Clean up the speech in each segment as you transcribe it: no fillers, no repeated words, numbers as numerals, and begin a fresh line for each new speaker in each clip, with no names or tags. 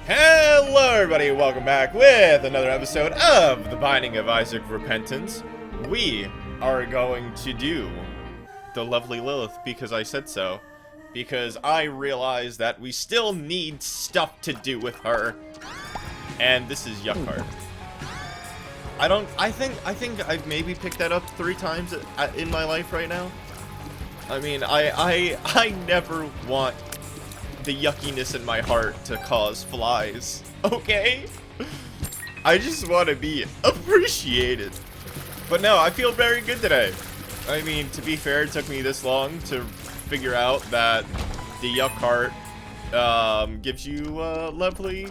Hello everybody, welcome back with another episode of The Binding of Isaac Repentance. We are going to do the lovely Lilith because I said so. Because I realize that we still need stuff to do with her. And this is Yuckhart. I think I've maybe picked that up 3 times in my life right now. I mean, I never want the yuckiness in my heart to cause flies, okay? I just want to be appreciated. But no, I feel very good today. I mean, to be fair, it took me this long to figure out that the Yuckhart gives you lovely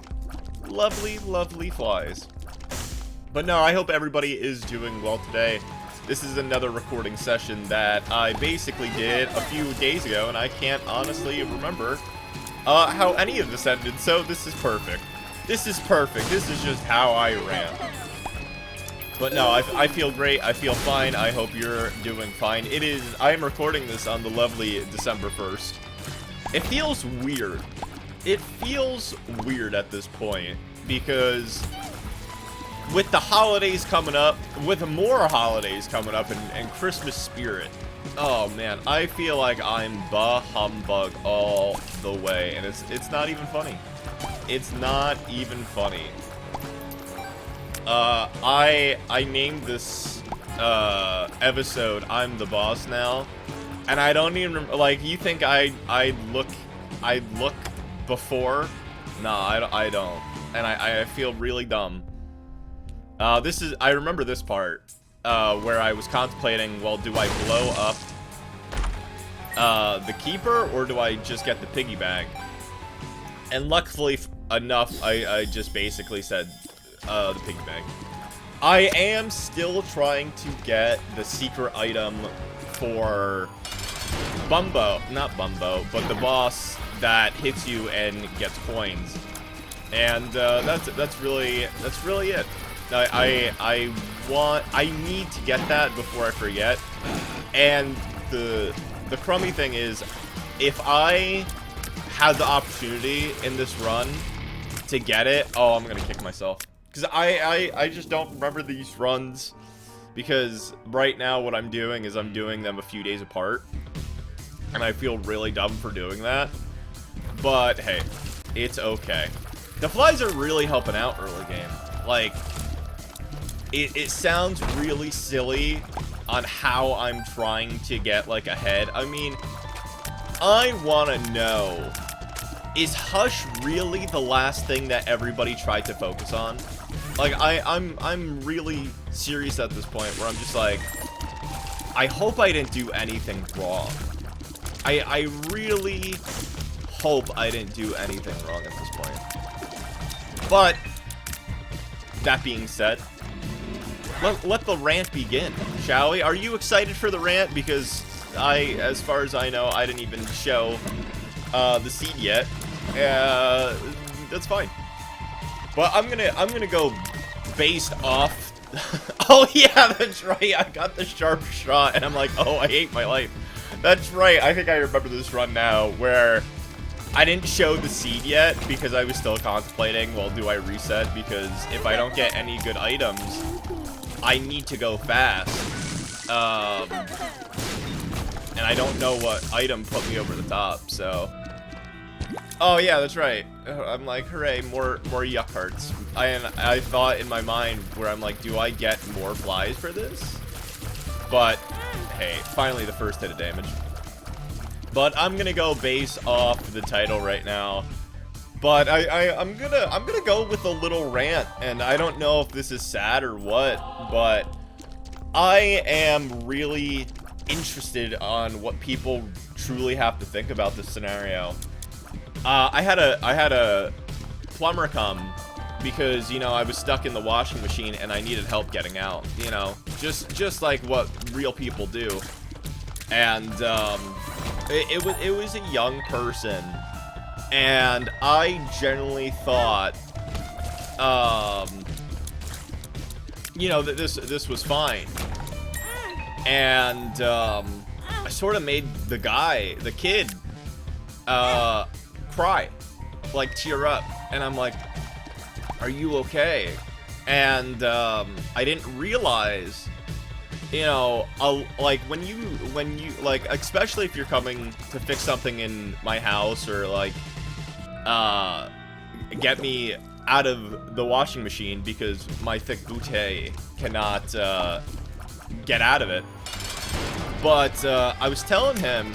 flies. But no, I hope everybody is doing well today. This is another recording session that I basically did a few days ago, and I can't honestly remember how any of this ended, so this is perfect. This is perfect. This is just how I ran. But no, I feel great. I feel fine. I hope you're doing fine. I am recording this on the lovely December 1st. It feels weird. It feels weird at this point, because with the holidays coming up, with more holidays coming up, and Christmas spirit, oh man, I feel like I'm bah humbug all the way, and it's not even funny. It's not even funny. I named this episode "I'm the Boss Now," and I don't even like. You think I look before? No, I don't, and I feel really dumb. I remember this part. Where I was contemplating, well, do I blow up the keeper, or do I just get the piggy bag? And luckily enough, I just basically said the piggy bag. I am still trying to get the secret item for not Bumbo, but the boss that hits you and gets coins. And that's really it. I need to get that before I forget. And the crummy thing is, if I had the opportunity in this run to get it, oh, I'm gonna kick myself. Because I just don't remember these runs, because right now what I'm doing is I'm doing them a few days apart. And I feel really dumb for doing that. But hey, it's okay. The flies are really helping out early game. Like, it sounds really silly on how I'm trying to get, like, ahead. I mean, I want to know, is Hush really the last thing that everybody tried to focus on? Like, I'm really serious at this point, where I'm just like, I hope I didn't do anything wrong. I really hope I didn't do anything wrong at this point. But, that being said, let the rant begin, shall we? Are you excited for the rant? Because as far as I know, I didn't even show the seed yet. That's fine. But I'm gonna go based off. Oh yeah, that's right. I got the sharp shot, and I'm like, oh, I hate my life. That's right. I think I remember this run now, where I didn't show the seed yet because I was still contemplating, well, do I reset? Because if I don't get any good items, I need to go fast. And I don't know what item put me over the top, so. Oh yeah, that's right. I'm like, hooray, more Yuckharts. I thought in my mind where I'm like, do I get more flies for this? But, hey, finally the first hit of damage. But I'm gonna go base off the title right now. But I'm gonna go with a little rant, and I don't know if this is sad or what, but I am really interested on what people truly have to think about this scenario. I had a plumber come because, you know, I was stuck in the washing machine and I needed help getting out, you know, just like what real people do. And it was a young person, and I generally thought, you know, that this was fine. And I sort of made the kid, cry. like, tear up. And I'm like, are you okay? And, I didn't realize, you know, like, when you, like, especially if you're coming to fix something in my house, or, like, get me out of the washing machine because my thick bootay cannot, get out of it. But, I was telling him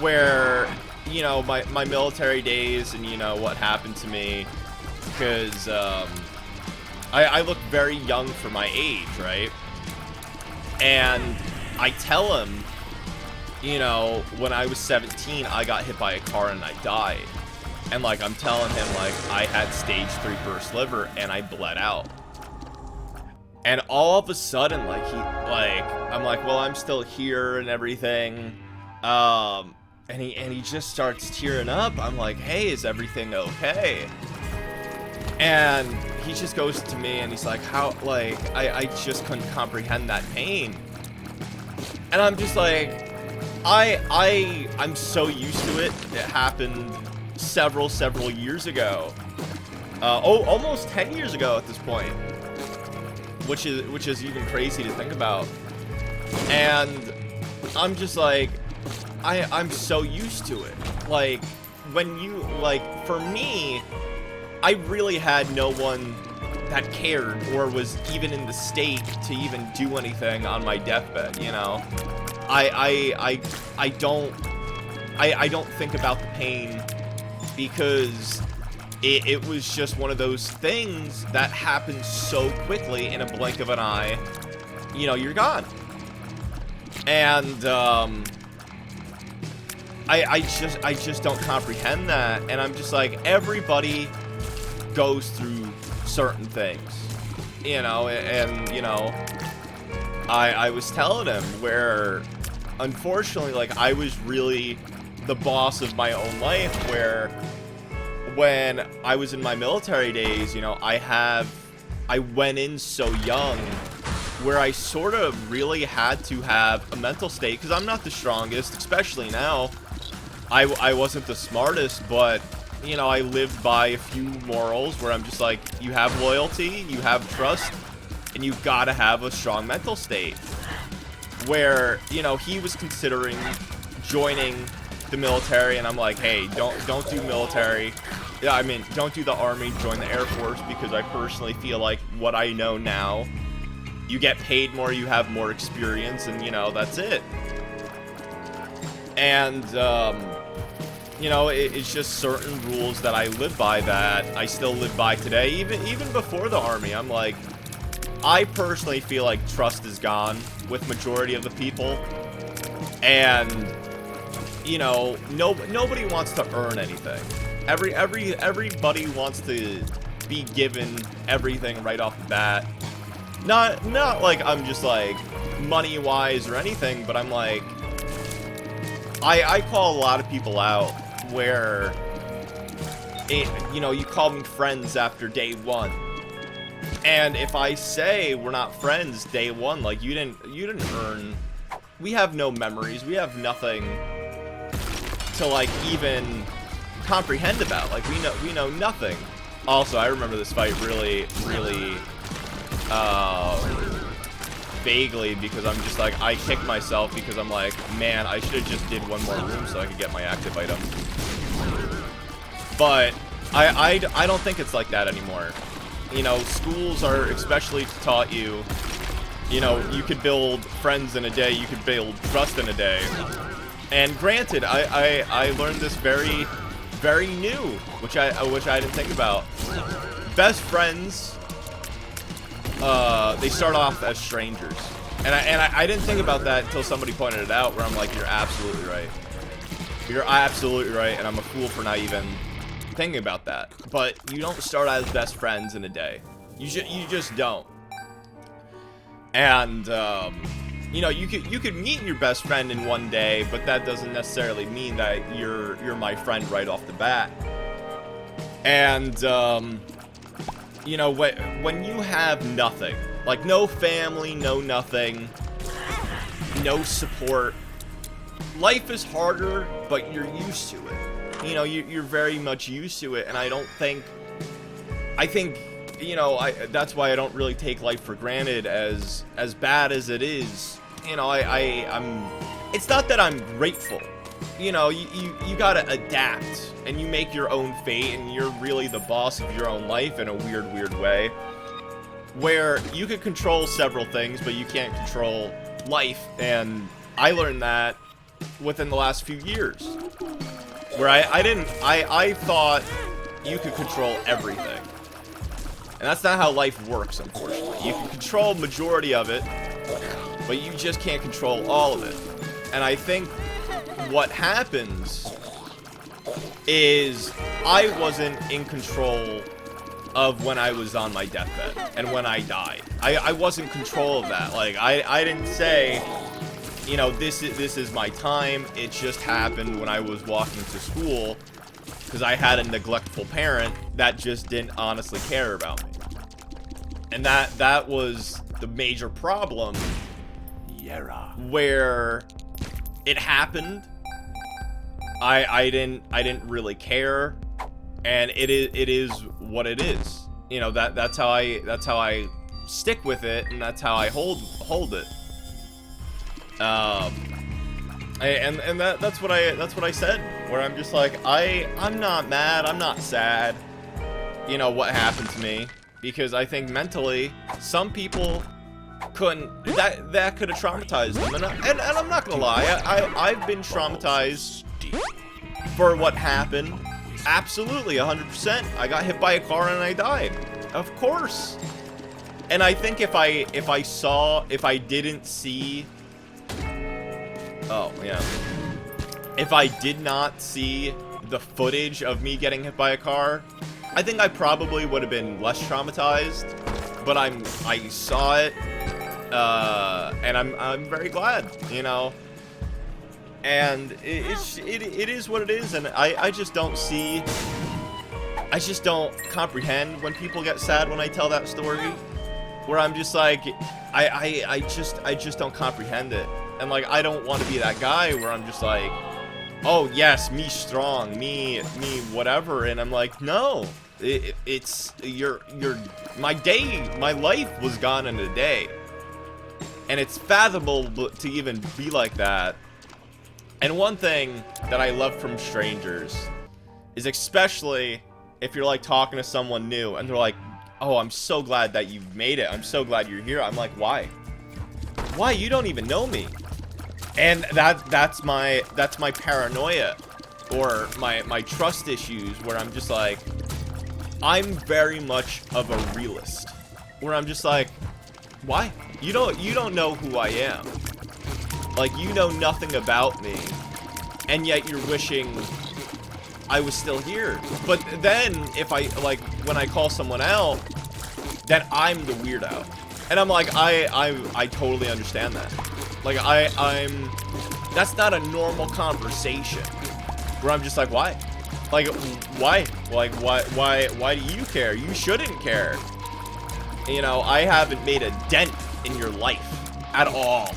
where, you know, my military days and, you know, what happened to me, because, I look very young for my age, right? And I tell him, you know, when I was 17, I got hit by a car and I died. And, like, I'm telling him, like, I had stage 3 burst liver and I bled out. And all of a sudden, like, I'm like, well, I'm still here and everything. And he just starts tearing up. I'm like, hey, is everything okay? And he just goes to me and he's like, how, like, I just couldn't comprehend that pain. And I'm just like, I'm so used to it. It happened several years ago. Almost 10 years ago at this point. Which is even crazy to think about. And I'm just like, I'm so used to it. Like, when you, like, for me, I really had no one that cared or was even in the state to even do anything on my deathbed, you know? I don't think about the pain, because it was just one of those things that happened so quickly in a blink of an eye. You know, you're gone. And I just don't comprehend that. And I'm just like, everybody goes through certain things, you know. And you know, I was telling him where, unfortunately, like, I was really the boss of my own life, where when I was in my military days, you know, I went in so young, where I sort of really had to have a mental state, because I'm not the strongest, especially now. I wasn't the smartest, but, you know, I lived by a few morals where I'm just like, you have loyalty, you have trust, and you've got to have a strong mental state. Where, you know, he was considering joining the military, and I'm like, hey, don't do military. Yeah, I mean, don't do the Army, join the Air Force, because I personally feel like what I know now, you get paid more, you have more experience, and, you know, that's it. And, you know, it's just certain rules that I live by that I still live by today, even before the Army. I'm like, I personally feel like trust is gone with majority of the people, and, you know, nobody wants to earn anything. Everybody wants to be given everything right off the bat. Not like I'm just like money wise or anything, but I'm like, I call a lot of people out where you know, you call me friends after day one. And if I say we're not friends day one, like, you didn't earn, we have no memories, we have nothing to, like, even comprehend about. Like, we know nothing. Also, I remember this fight really vaguely, because I'm just like, I kicked myself because I'm like, man, I should have just did one more room so I could get my active item. But I don't think it's like that anymore. You know, schools are especially taught you, you know, you could build friends in a day, you could build trust in a day. And granted, I learned this very new, which I didn't think about. Best friends, they start off as strangers. And I didn't think about that until somebody pointed it out, where I'm like, you're absolutely right. You're absolutely right, and I'm a fool for not even thinking about that. But you don't start as best friends in a day. You just don't. And you know, you could meet your best friend in one day, but that doesn't necessarily mean that you're my friend right off the bat. And you know, when you have nothing, like no family, no nothing, no support, life is harder, but you're used to it. you know, you're very much used to it, and I think, you know, that's why I don't really take life for granted as bad as it is. You know, it's not that I'm grateful. You know, you gotta adapt, and you make your own fate, and you're really the boss of your own life in a weird way, where you could control several things, but you can't control life. And I learned that within the last few years, where I thought you could control everything. And that's not how life works, unfortunately. You can control majority of it, but you just can't control all of it. And I think what happens is I wasn't in control of when I was on my deathbed and when I died. I wasn't in control of that. Like, I didn't say, you know, this is my time. It just happened when I was walking to school, because I had a neglectful parent that just didn't honestly care about me. And that was the major problem, where it happened. I didn't really care, and it is what it is. You know, that's how I stick with it, and that's how I hold it. And that's what I said, where I'm just like, I'm not mad, I'm not sad, you know, what happened to me, because I think mentally some people couldn't, that could have traumatized them, and I'm not gonna lie, I've been traumatized for what happened. Absolutely, 100%. I got hit by a car and I died, of course. And I think if I didn't see, oh yeah, if I did not see the footage of me getting hit by a car, I think I probably would have been less traumatized. But I saw it, and I'm very glad, you know. And it is what it is, and I just don't comprehend when people get sad when I tell that story, where I'm just like, I just don't comprehend it. And like, I don't want to be that guy where I'm just like, oh yes, me strong, me whatever, and I'm like, no, it's my life was gone in a day, and it's fathomable to even be like that. And one thing that I love from strangers is, especially if you're like talking to someone new and they're like, oh, I'm so glad that you've made it, I'm so glad you're here. I'm like, why? You don't even know me. And that's my paranoia, or my trust issues, where I'm just like, I'm very much of a realist, where I'm just like, why? You don't know who I am. Like, you know nothing about me, and yet you're wishing I was still here. But then, if when I call someone out, then I'm the weirdo. And I'm like, I totally understand that. Like, that's not a normal conversation, where I'm just like, why? Like, why? Like, why do you care? You shouldn't care. You know, I haven't made a dent in your life at all.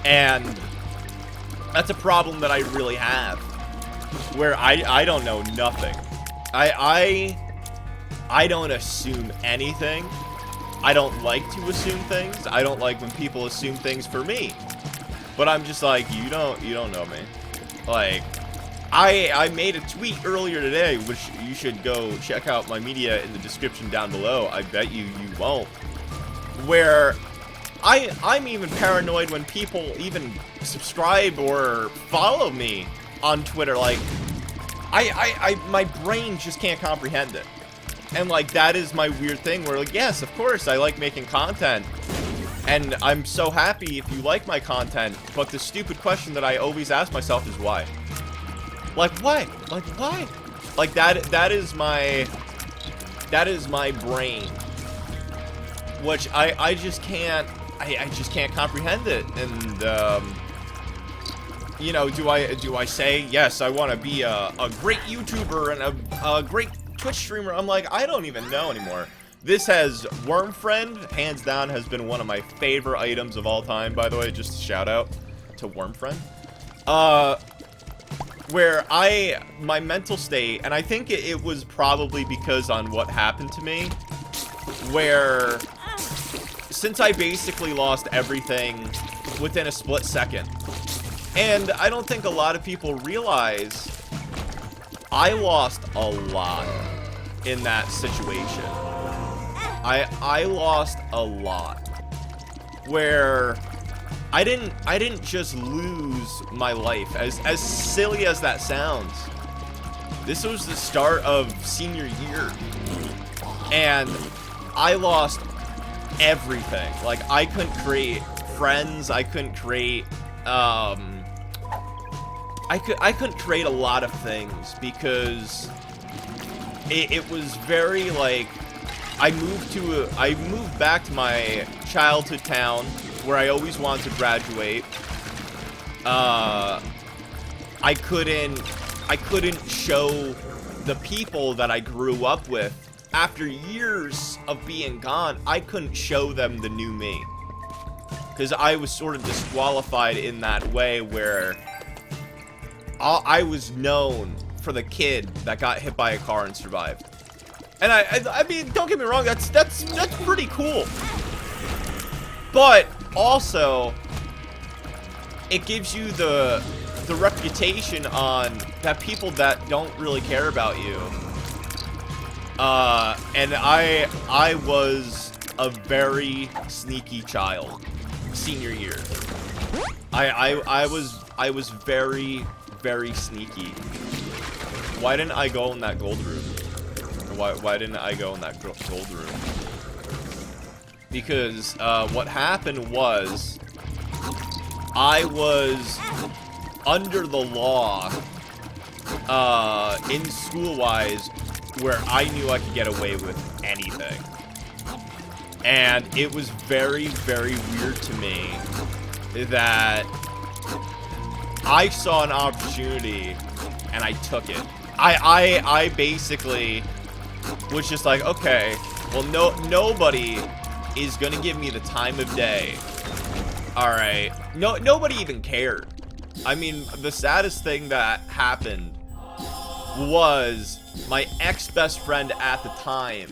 And that's a problem that I really have, where I don't know nothing. I don't assume anything. I don't like to assume things. I don't like when people assume things for me. But I'm just like, you don't know me. Like, I made a tweet earlier today, which you should go check out my media in the description down below. I bet you won't. Where I'm even paranoid when people even subscribe or follow me on Twitter. Like, my brain just can't comprehend it. And like, that is my weird thing, where like, yes, of course, I like making content, and I'm so happy if you like my content, but the stupid question that I always ask myself is why? Like, why? Like, why? Like, that is my brain, which I just can't comprehend it. And you know, do I say, yes, I want to be a great YouTuber and a great Twitch streamer? I'm like, I don't even know anymore. This has Wormfriend, hands down, has been one of my favorite items of all time, by the way. Just a shout out to Wormfriend. where my mental state, and I think it was probably because on what happened to me, where since I basically lost everything within a split second, and I don't think a lot of people realize I lost a lot in that situation. I lost a lot, where I didn't just lose my life. As silly as that sounds, this was the start of senior year, and I lost everything. Like, I couldn't create friends. I couldn't create I couldn't create a lot of things because it was very, like, I moved back to my childhood town where I always wanted to graduate. I couldn't show the people that I grew up with after years of being gone. I couldn't show them the new me because I was sort of disqualified in that way, where I was known for the kid that got hit by a car and survived. And I mean, don't get me wrong, that's pretty cool. But also, it gives you the reputation on that people that don't really care about you. And I was a very sneaky child senior year. I was very, very sneaky. Why didn't I go in that gold room? Why didn't I go in that gold room? Because what happened was I was under the law in school-wise, where I knew I could get away with anything. And it was very, very weird to me that I saw an opportunity and I took it. I basically was just like, okay, well, nobody is gonna give me the time of day. All right, nobody even cared. I mean, the saddest thing that happened was my ex-best friend at the time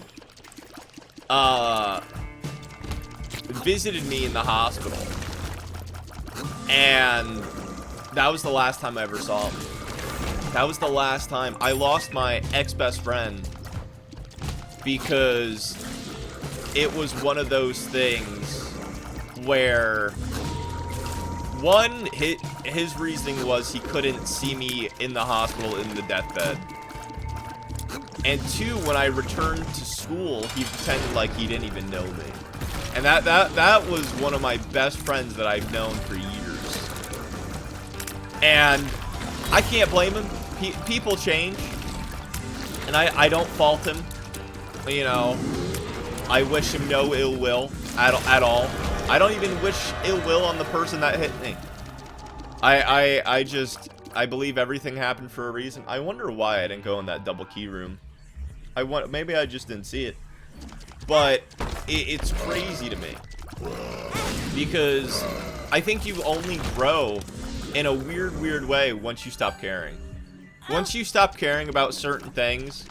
visited me in the hospital, and that was the last time I ever saw him. That was the last time. I lost my ex-best friend because it was one of those things where, one, his reasoning was he couldn't see me in the hospital in the deathbed. And two, when I returned to school, he pretended like he didn't even know me. And that was one of my best friends that I've known for years. And I can't blame him. People change. And I don't fault him. You know, I wish him no ill will at all. I don't even wish ill will on the person that hit me. I believe everything happened for a reason. I wonder why I didn't go in that double key room. Maybe I just didn't see it. But it's crazy to me, because I think you only grow in a weird way once you stop caring. Once you stop caring about certain things,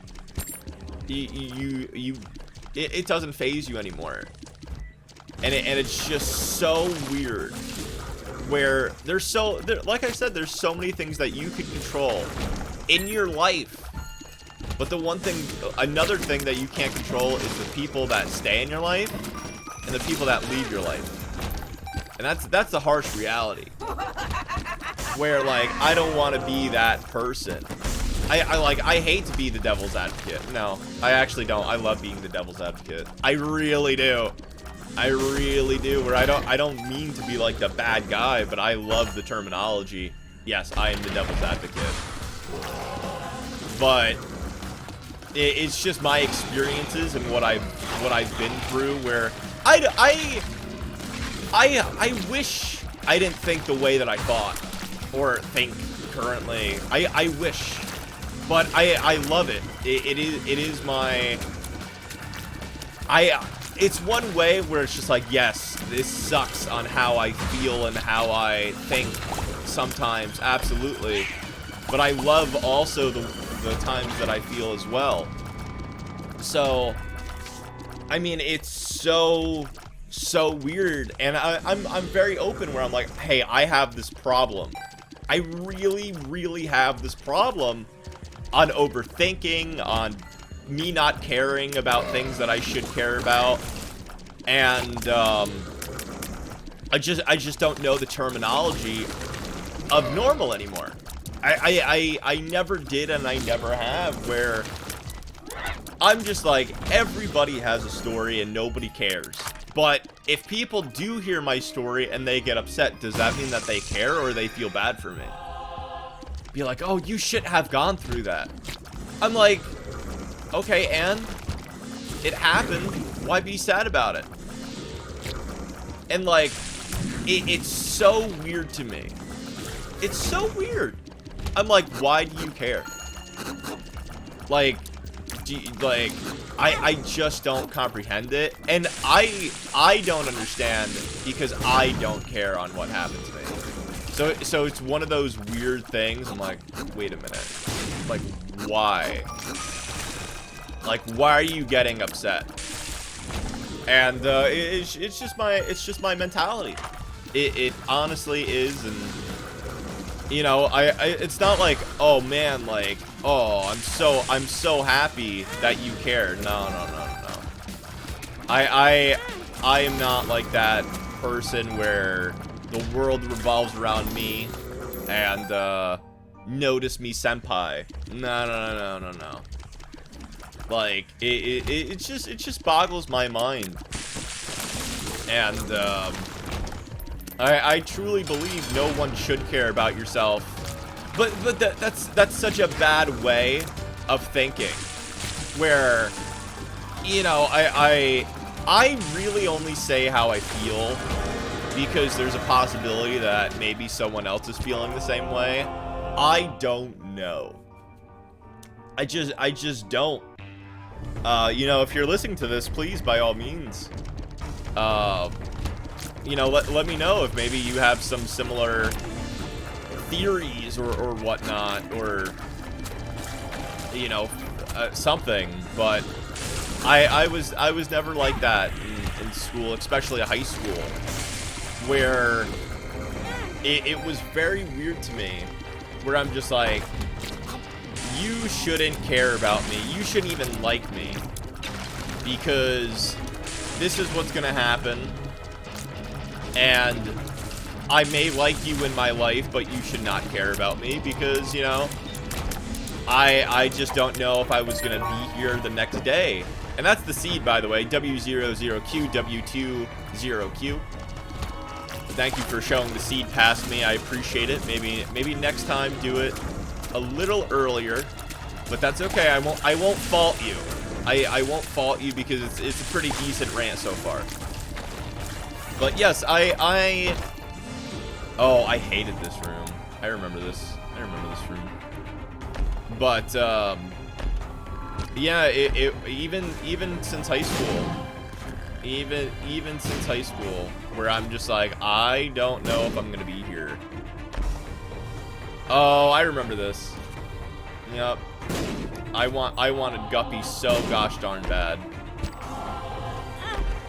it doesn't faze you anymore. And it's just so weird, where like I said, there's so many things that you could control in your life. But another thing that you can't control is the people that stay in your life and the people that leave your life. And that's the harsh reality. Where, like, I don't want to be that person. I hate to be the devil's advocate. No, I actually don't. I love being the devil's advocate. I really do. I really do. Where I don't mean to be like the bad guy, but I love the terminology. Yes, I am the devil's advocate. But it's just my experiences and what I've been through, where I wish I didn't think the way that I thought or think currently. I wish, but I love it. It is my it's one way where it's just like, yes, this sucks on how I feel and how I think sometimes, absolutely. but I love also the times that I feel as well. So, I mean, it's so weird, and I'm very open where I'm like, hey, I have this problem. I really have this problem on overthinking, on me not caring about things that I should care about, and I just don't know the terminology of normal anymore. I never did, and I never have, where I'm just like, everybody has a story and nobody cares. But if people do hear my story and they get upset, does that mean that they care or they feel bad for me? Be like, oh, you shouldn't have gone through that. I'm like, okay, and it happened. Why be sad about it? And like, it's so weird to me. It's so weird. I'm like, why do you care? Like, I just don't comprehend it, and I don't understand because I don't care on what happened to me. So it's one of those weird things. I'm like, wait a minute, like, why? Like, why are you getting upset? And it's just my mentality. It honestly is, and you know, it's not like, oh man, like, oh, I'm so happy that you care. No. I am not like that person where the world revolves around me and notice me senpai. No. Like, it just boggles my mind. And I truly believe no one should care about yourself. But that's such a bad way of thinking. Where, you know, I really only say how I feel because there's a possibility that maybe someone else is feeling the same way. I don't know. I just don't. You know, if you're listening to this, please, by all means, you know, let me know if maybe you have some similar theories or whatnot, or, you know, something. But I was never like that in school, especially high school, where it was very weird to me, where I'm just like, you shouldn't care about me. You shouldn't even like me, because this is what's gonna happen. And I may like you in my life, but you should not care about me because, you know, I just don't know if I was gonna be here the next day. And that's the seed, by the way, W00Q, W20Q. Thank you for showing the seed past me. I appreciate it. Maybe next time do it a little earlier, but that's okay. I won't fault you. I won't fault you because it's a pretty decent rant so far. But yes, oh, I hated this room. I remember this room. But yeah, even since high school, even since high school, where I'm just like, I don't know if I'm gonna be here. Oh, I remember this. Yep. I wanted Guppy so gosh darn bad.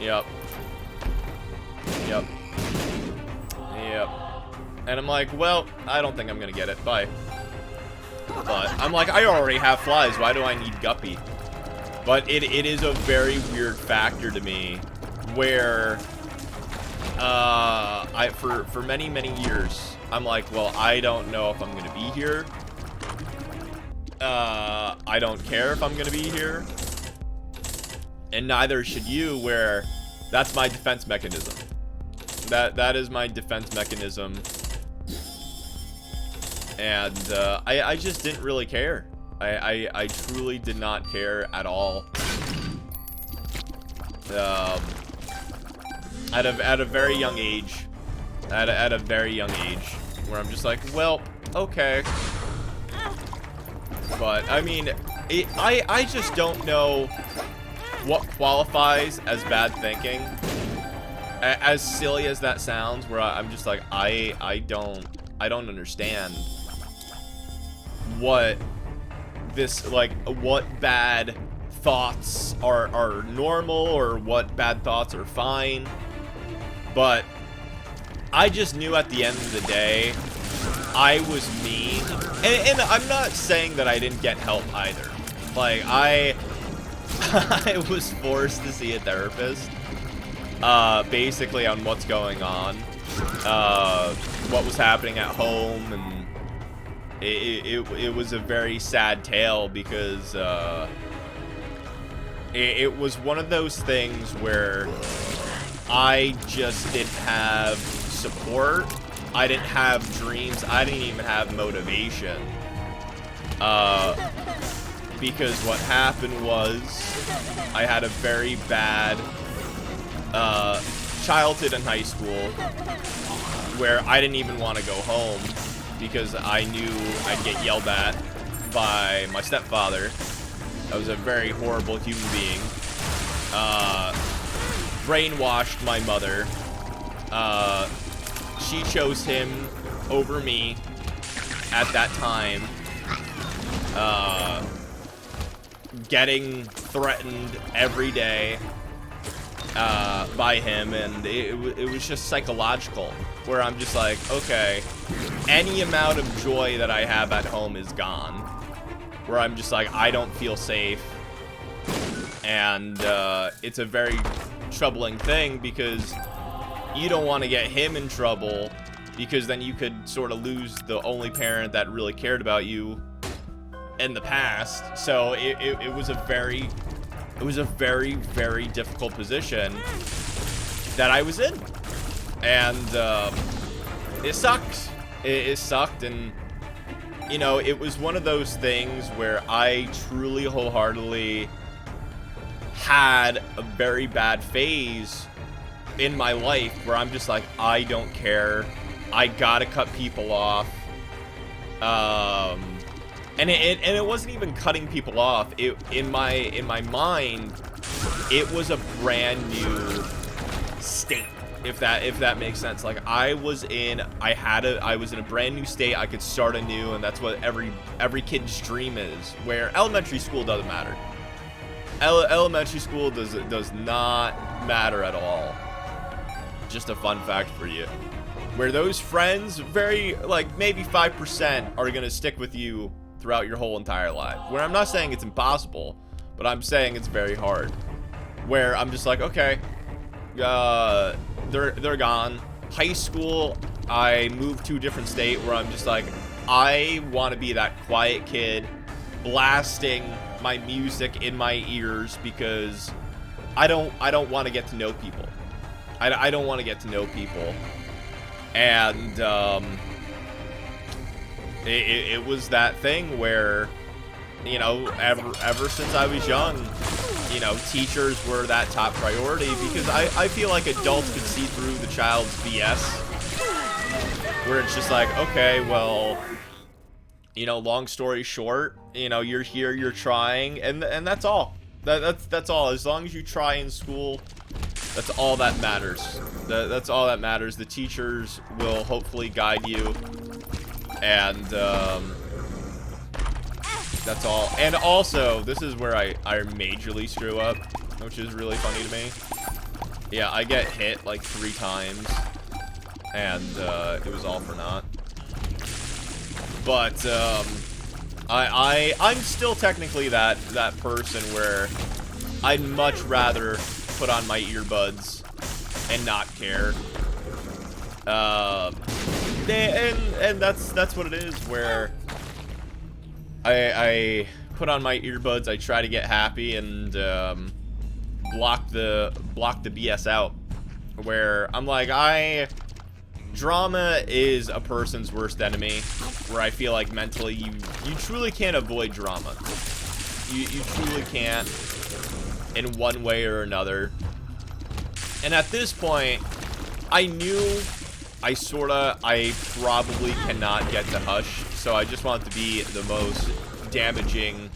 Yep. And I'm like, well, I don't think I'm gonna get it. Bye. But I'm like, I already have flies. Why do I need Guppy? But it is a very weird factor to me, where for many years, I'm like, well, I don't know if I'm gonna be here. I don't care if I'm gonna be here, and neither should you. Where that's my defense mechanism. That is my defense mechanism. And I just didn't really care. I truly did not care at all. At a very young age. At a very young age, where I'm just like, well, okay. But I mean, I just don't know what qualifies as bad thinking. As silly as that sounds, where I'm just like, I don't understand. what this, like, what bad thoughts are normal or what bad thoughts are fine. But I just knew at the end of the day, I was me. And I'm not saying that I didn't get help either. Like, I was forced to see a therapist, basically on what's going on, what was happening at home, and it was a very sad tale because it was one of those things where I just didn't have support. I didn't have dreams. I didn't even have motivation. Because what happened was I had a very bad childhood in high school where I didn't even want to go home because I knew I'd get yelled at by my stepfather. I was a very horrible human being. Brainwashed my mother. She chose him over me at that time. Getting threatened every day by him, and it was just psychological, where I'm just like, okay, any amount of joy that I have at home is gone, where I'm just like, I don't feel safe, and it's a very troubling thing, because you don't want to get him in trouble, because then you could sort of lose the only parent that really cared about you in the past. So it was a very difficult position that I was in, and it sucked. It sucked, and you know, it was one of those things where I truly wholeheartedly had a very bad phase in my life where I'm just like, I don't care, I gotta cut people off. And it wasn't even cutting people off. In my mind, it was a brand new state, if that makes sense. Like, I was in a brand new state. I could start anew, and that's what every kid's dream is. Where elementary school doesn't matter. Elementary school does not matter at all. Just a fun fact for you. Where those friends, very, like, maybe 5% are gonna stick with you throughout your whole entire life. Where I'm not saying it's impossible, but I'm saying it's very hard. Where I'm just like, okay, they're gone. High school, I moved to a different state where I'm just like, I want to be that quiet kid blasting my music in my ears because I don't want to get to know people. I don't want to get to know people. And it was that thing where, you know, ever since I was young, you know, teachers were that top priority, because I feel like adults could see through the child's BS, where it's just like, okay, well, you know, long story short, you know, you're here, you're trying, and that's all. That's all. As long as you try in school, that's all that matters. That's all that matters. The teachers will hopefully guide you. And that's all. And also, this is where I majorly screw up, which is really funny to me. Yeah, I get hit like 3 times, and it was all for naught. But I'm still technically that person where I'd much rather put on my earbuds and not care. And that's what it is, where I put on my earbuds, I try to get happy and block the BS out, where I'm like, drama is a person's worst enemy, where I feel like mentally you truly can't avoid drama. You truly can't, in one way or another. And at this point, I knew I probably cannot get to Hush, so I just want it to be the most damaging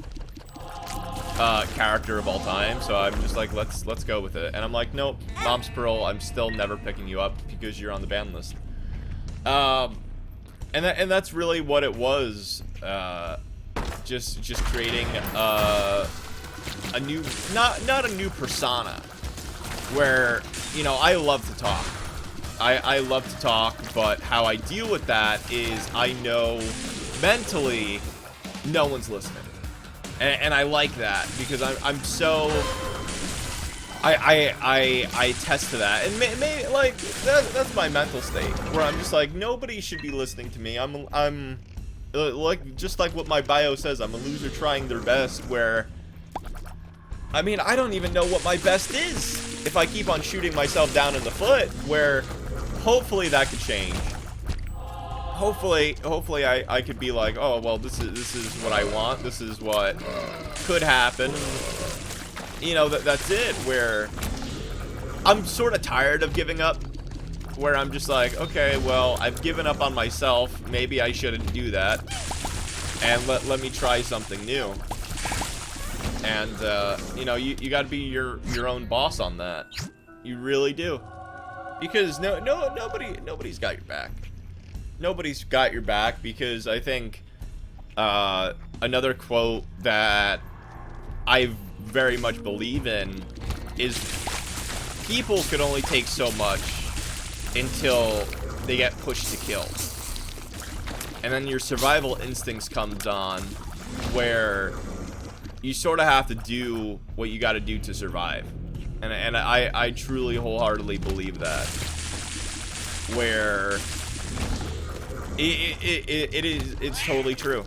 character of all time. So I'm just like, let's go with it. And I'm like, nope, Mom's Pearl, I'm still never picking you up because you're on the ban list. And that's really what it was just creating a new, not a new persona, where, you know, I love to talk. I love to talk, but how I deal with that is I know mentally no one's listening. And I like that, because I'm so... I test to that, and like that's my mental state, where I'm just like, nobody should be listening to me. I'm like, just like what my bio says, I'm a loser trying their best, where, I mean, I don't even know what my best is if I keep on shooting myself down in the foot, where hopefully that could change. Hopefully I could be like, oh, well, this is what I want, this is what could happen. You know, that's it, where I'm sort of tired of giving up, where I'm just like, okay, well, I've given up on myself, maybe I shouldn't do that, and let me try something new. And, you know, you gotta be your own boss on that. You really do. Because nobody's got your back. Nobody's got your back, because I think, another quote that I very much believe in is, people could only take so much until they get pushed to kill. And then your survival instincts comes on, where you sort of have to do what you got to do to survive. And I truly wholeheartedly believe that, where it's totally true.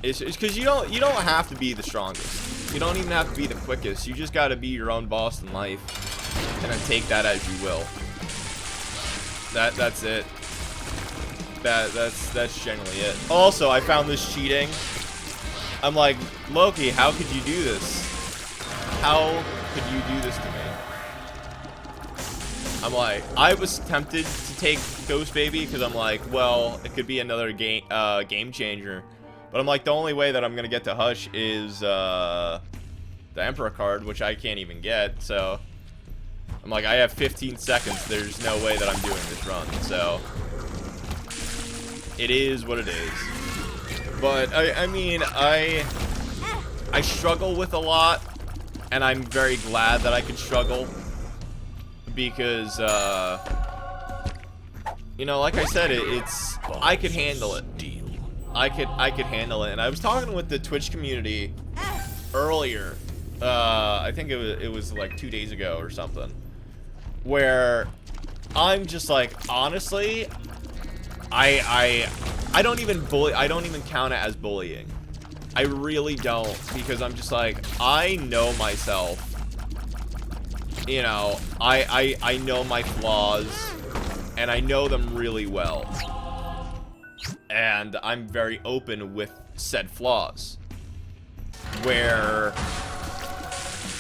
It's because you don't have to be the strongest. You don't even have to be the quickest. You just got to be your own boss in life, and then take that as you will. That's it. That's generally it. Also, I found this cheating. I'm like, Loki, how could you do this? How could you do this to me? I'm like, I was tempted to take Ghost Baby, because I'm like, well, it could be another game changer. But I'm like, the only way that I'm gonna get to Hush is the Emperor card, which I can't even get. So I'm like, I have 15 seconds. There's no way that I'm doing this run. So it is what it is. But I mean, I struggle with a lot, and I'm very glad that I could struggle, because you know, like I said, it's I could handle it. I could handle it. And I was talking with the Twitch community earlier. I think it was like 2 days ago or something, where I'm just like, honestly, I don't even bully. I don't even count it as bullying. I really don't, because I'm just like, I know myself. You know, I know my flaws, and I know them really well. And I'm very open with said flaws, where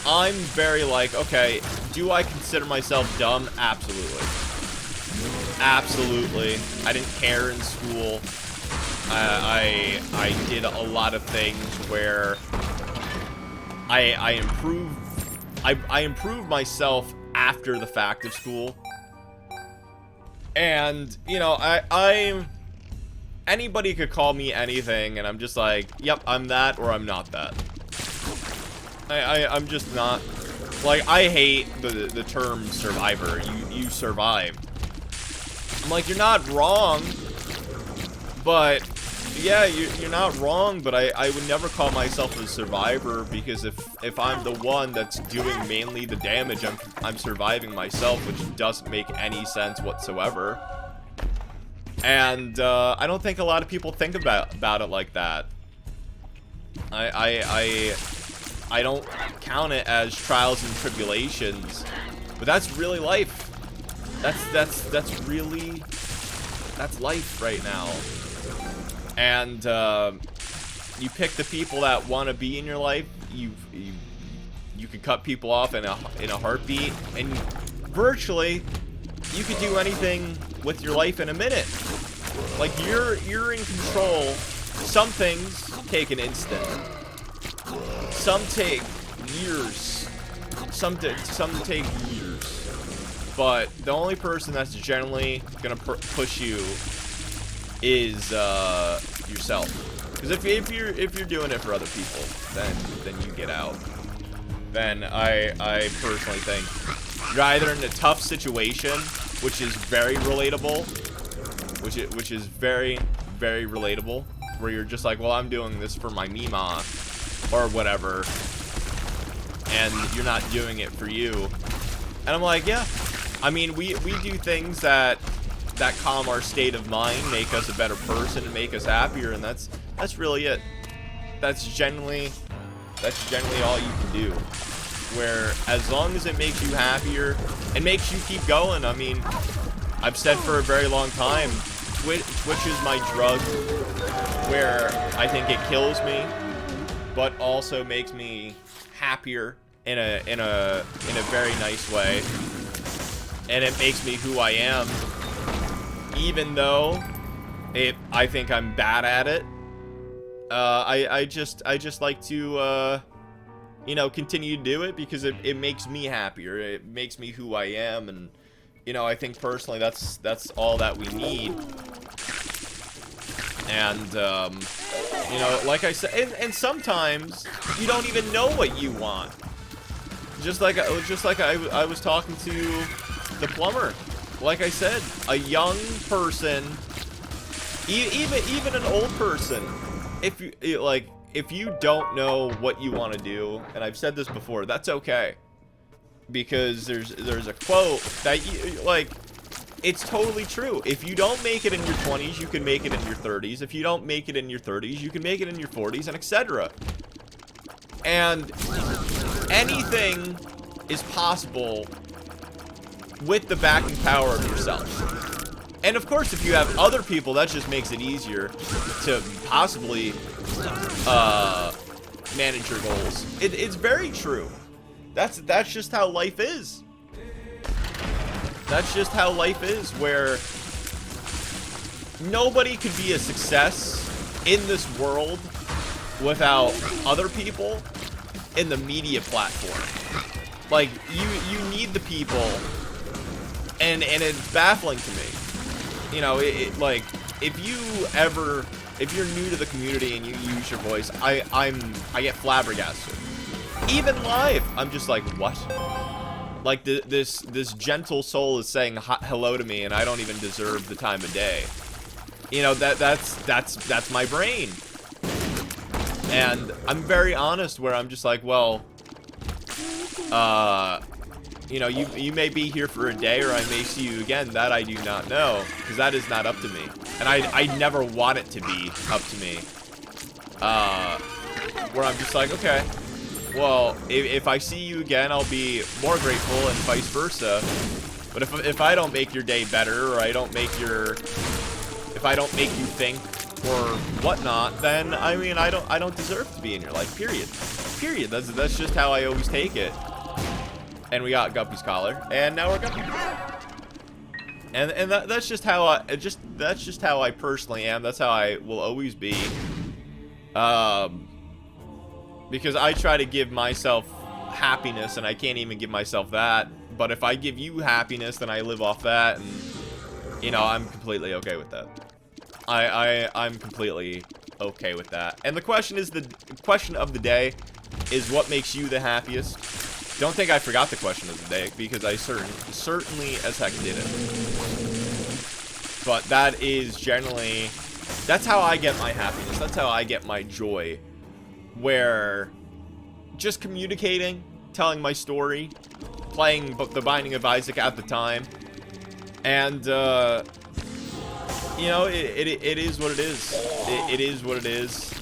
I'm very like, okay, do I consider myself dumb? Absolutely. Absolutely. I didn't care in school. I did a lot of things where I improved myself after the fact of school. And, you know, anybody could call me anything, and I'm just like, yep, I'm that, or I'm not that. I'm just not. Like, I hate the term survivor. You survived. I'm like, you're not wrong, but yeah, you're not wrong, but I would never call myself a survivor, because if I'm the one that's doing mainly the damage, I'm surviving myself, which doesn't make any sense whatsoever. And I don't think a lot of people think about it like that. I don't count it as trials and tribulations, but that's really life. That's life right now. And you pick the people that want to be in your life. You could cut people off in a heartbeat, and virtually you could do anything with your life in a minute. Like, you're in control. Some things take an instant. Some take years. Some take years. But the only person that's generally gonna push you is yourself. Because if you're doing it for other people, then you get out. Then I personally think you're either in a tough situation, which is very relatable, which is very, very relatable, where you're just like, well, I'm doing this for my Mima or whatever, and you're not doing it for you. And I'm like, yeah, I mean, we do things that calm our state of mind, make us a better person, and make us happier, and that's really it. That's generally all you can do. Where as long as it makes you happier and makes you keep going. I mean, I've said for a very long time, Twitch is my drug, where I think it kills me, but also makes me happier in a very nice way, and it makes me who I am, even though I think I'm bad at it. I just like to you know, continue to do it because it makes me happier. It makes me who I am, and you know, I think personally that's all that we need. And you know, like I said, and sometimes you don't even know what you want. Just like I was talking to the plumber. Like I said, a young person, even an old person, if you don't know what you want to do, and I've said this before, that's okay, because there's a quote that you like. It's totally true. If you don't make it in your 20s, you can make it in your 30s. If you don't make it in your 30s, you can make it in your 40s, and etc. And anything is possible with the backing power of yourself. And of course, if you have other people, that just makes it easier to possibly manage your goals. It's very true. That's just how life is. That's just how life is, where nobody could be a success in this world without other people in the media platform. Like, you need the people, and it's baffling to me. You know, like, if you're new to the community and you use your voice, I get flabbergasted. Even live, I'm just like, what? Like, this gentle soul is saying hello to me, and I don't even deserve the time of day. You know, that's my brain. And I'm very honest, where I'm just like, well, you know, you may be here for a day, or I may see you again. That I do not know, because that is not up to me, and I never want it to be up to me. Where I'm just like, okay, well, if I see you again, I'll be more grateful, and vice versa. But if I don't make your day better, or if I don't make you think or whatnot, then I mean, I don't deserve to be in your life. Period. That's just how I always take it. And we got Guppy's collar, and now we're Guppy. And that's just how I personally am. That's how I will always be. Because I try to give myself happiness, and I can't even give myself that. But if I give you happiness, then I live off that, and you know, I'm completely okay with that. I'm completely okay with that. And the question of the day is, what makes you the happiest? Don't think I forgot the question of the day, because I certainly as heck did it. But that is generally, that's how I get my happiness. That's how I get my joy. Where just communicating, telling my story, playing The Binding of Isaac at the time, and you know, it is what it is. It is what it is.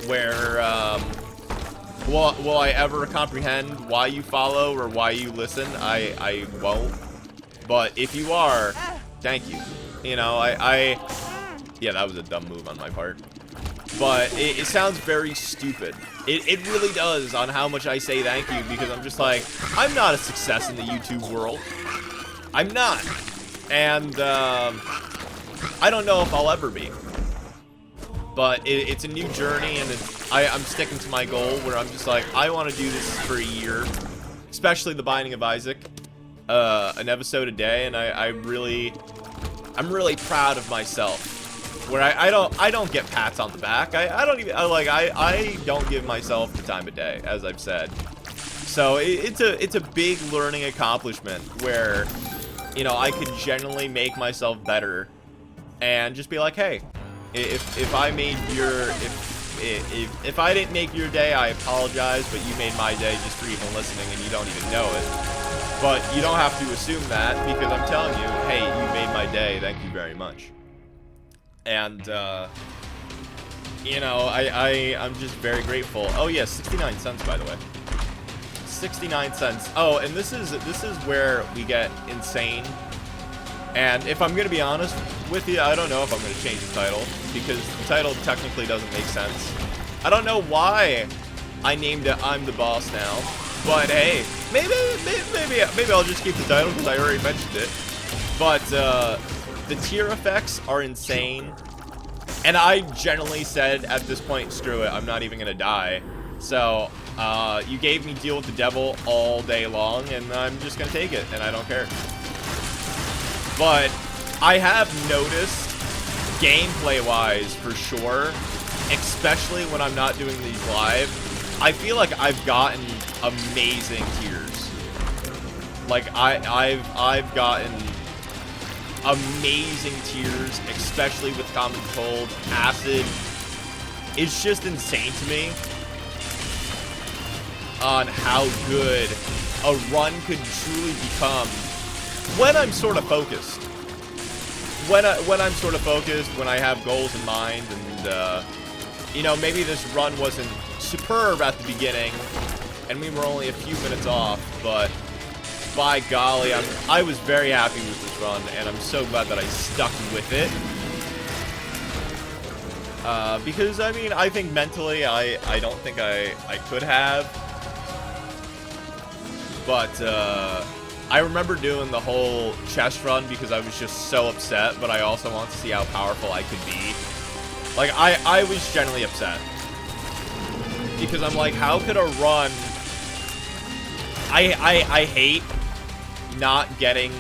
Where will I ever comprehend why you follow or why you listen? I won't. But if you are, thank you. You know, yeah, that was a dumb move on my part. But it sounds very stupid. It really does, on how much I say thank you, because I'm just like, I'm not a success in the YouTube world. I'm not. And I don't know if I'll ever be. But it's a new journey, and I'm sticking to my goal, where I'm just like, I want to do this for a year. Especially The Binding of Isaac. An episode a day, and I'm really proud of myself where I don't get pats on the back. I don't even I don't give myself the time of day, as I've said. So it's a big learning accomplishment where, you know, I could generally make myself better and just be like, hey, if I made your if I didn't make your day, I apologize, but you made my day just for even listening and you don't even know it. But you don't have to assume that, because I'm telling you, hey, you made my day, thank you very much. And you know, I'm just very grateful. Oh yeah, 69 cents, by the way. 69 cents. Oh, and this is where we get insane. And if I'm gonna be honest with you, I don't know if I'm gonna change the title, because the title technically doesn't make sense. I don't know why I named it I'm the Boss Now, but hey, maybe I'll just keep the title because I already mentioned it. But the tier effects are insane, and I generally said at this point, screw it, I'm not even gonna die. So you gave me Deal with the Devil all day long, and I'm just gonna take it, and I don't care. But I have noticed, gameplay-wise, for sure, especially when I'm not doing these live, I feel like I've gotten amazing tiers. Like I've gotten amazing tiers, especially with Common Cold. Acid. It's just insane to me on how good a run could truly become when I'm sort of focused. When I'm sort of focused, when I have goals in mind, and you know, maybe this run wasn't superb at the beginning, and we were only a few minutes off, but by golly, I was very happy with this run, and I'm so glad that I stuck with it. Because I mean, I think mentally, I don't think I could have, but I remember doing the whole chest run because I was just so upset, but I also wanted to see how powerful I could be. Like, I was generally upset. Because I'm like, how could a run... I hate not getting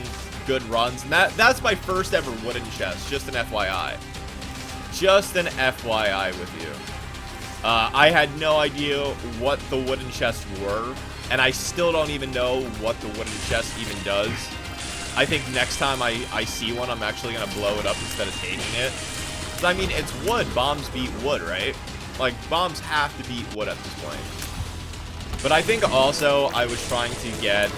good runs. And that's my first ever wooden chest, just an FYI. Just an FYI with you. I had no idea what the wooden chests were. And I still don't even know what the wooden chest even does. I think next time I see one, I'm actually going to blow it up instead of taking it. Because, I mean, it's wood. Bombs beat wood, right? Like, bombs have to beat wood at this point. But I think also I was trying to get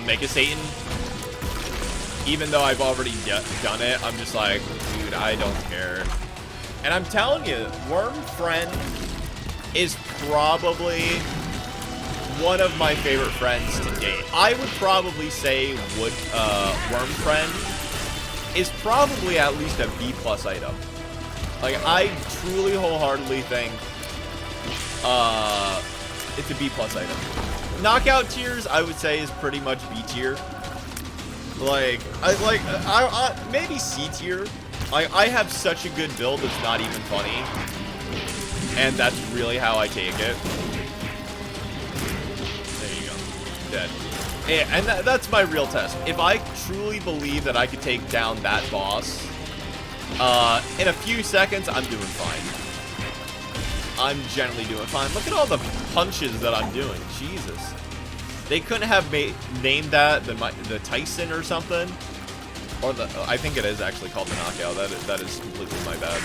Mega Satan. Even though I've already done it, I'm just like, dude, I don't care. And I'm telling you, Worm Friend is probably one of my favorite friends to date. I would probably say Worm Friend is probably at least a B+ item. Like, I truly wholeheartedly think it's a B+ item. Knockout tiers, I would say, is pretty much B tier. Like, maybe C tier. Like, I have such a good build, it's not even funny. And that's really how I take it. There you go. Dead. Yeah, and that's my real test. If I truly believe that I could take down that boss, in a few seconds, I'm doing fine. I'm generally doing fine. Look at all the punches that I'm doing. Jesus. They couldn't have named that the Tyson or something. Or I think it is actually called the Knockout. That is completely my bad.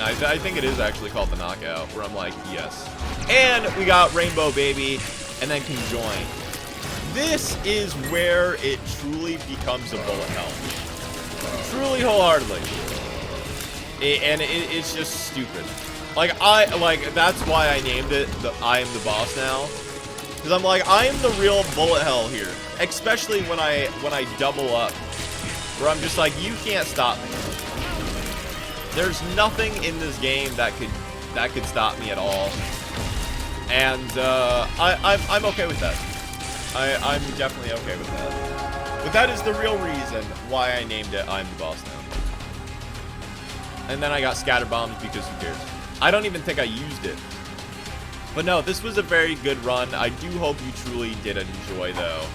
I think it is actually called the Knockout, where I'm like, yes. And we got Rainbow Baby, and then Conjoin. This is where it truly becomes a bullet hell. Truly, wholeheartedly. It's just stupid. Like, that's why I named it I Am the Boss Now. Because I'm like, I am the real bullet hell here. Especially when I double up. Where I'm just like, you can't stop me. There's nothing in this game that could stop me at all, and I'm okay with that. I'm definitely okay with that. But that is the real reason why I named it I'm the Boss Now. And then I got Scatter Bombs because who cares? I don't even think I used it. But no, this was a very good run. I do hope you truly did enjoy, though.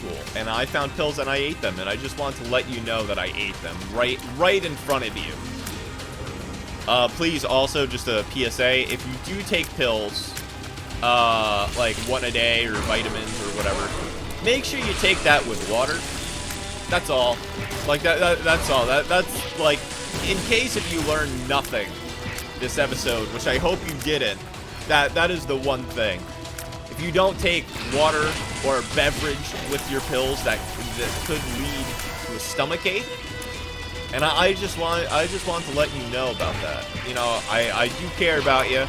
school, and I found pills and I ate them, and I just wanted to let you know that I ate them right in front of you. Please, also, just a PSA, if you do take pills, like one a day or vitamins or whatever, make sure you take that with water. That's all. Like, that's all. That's, like, in case if you learn nothing this episode, which I hope you didn't, that is the one thing. If you don't take water or beverage with your pills, that could lead to a stomachache. And I just want to let you know about that. You know, I do care about you,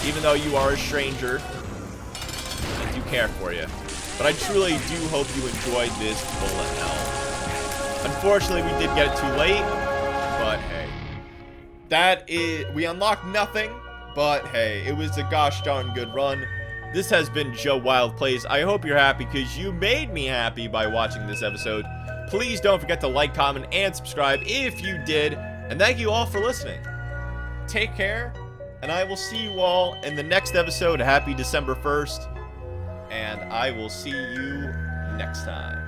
even though you are a stranger. I do care for you. But I truly do hope you enjoyed this bullet hell. Unfortunately, we did get it too late, but hey. We unlocked nothing, but hey, it was a gosh darn good run. This has been Joe Wilde Plays. I hope you're happy because you made me happy by watching this episode. Please don't forget to like, comment, and subscribe if you did. And thank you all for listening. Take care, and I will see you all in the next episode. Happy December 1st, and I will see you next time.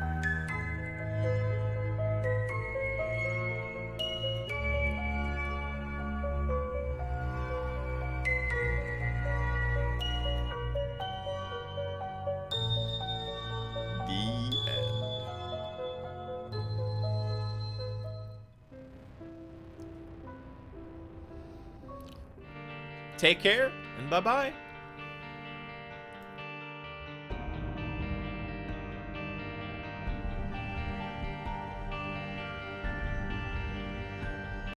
Take care, and bye-bye.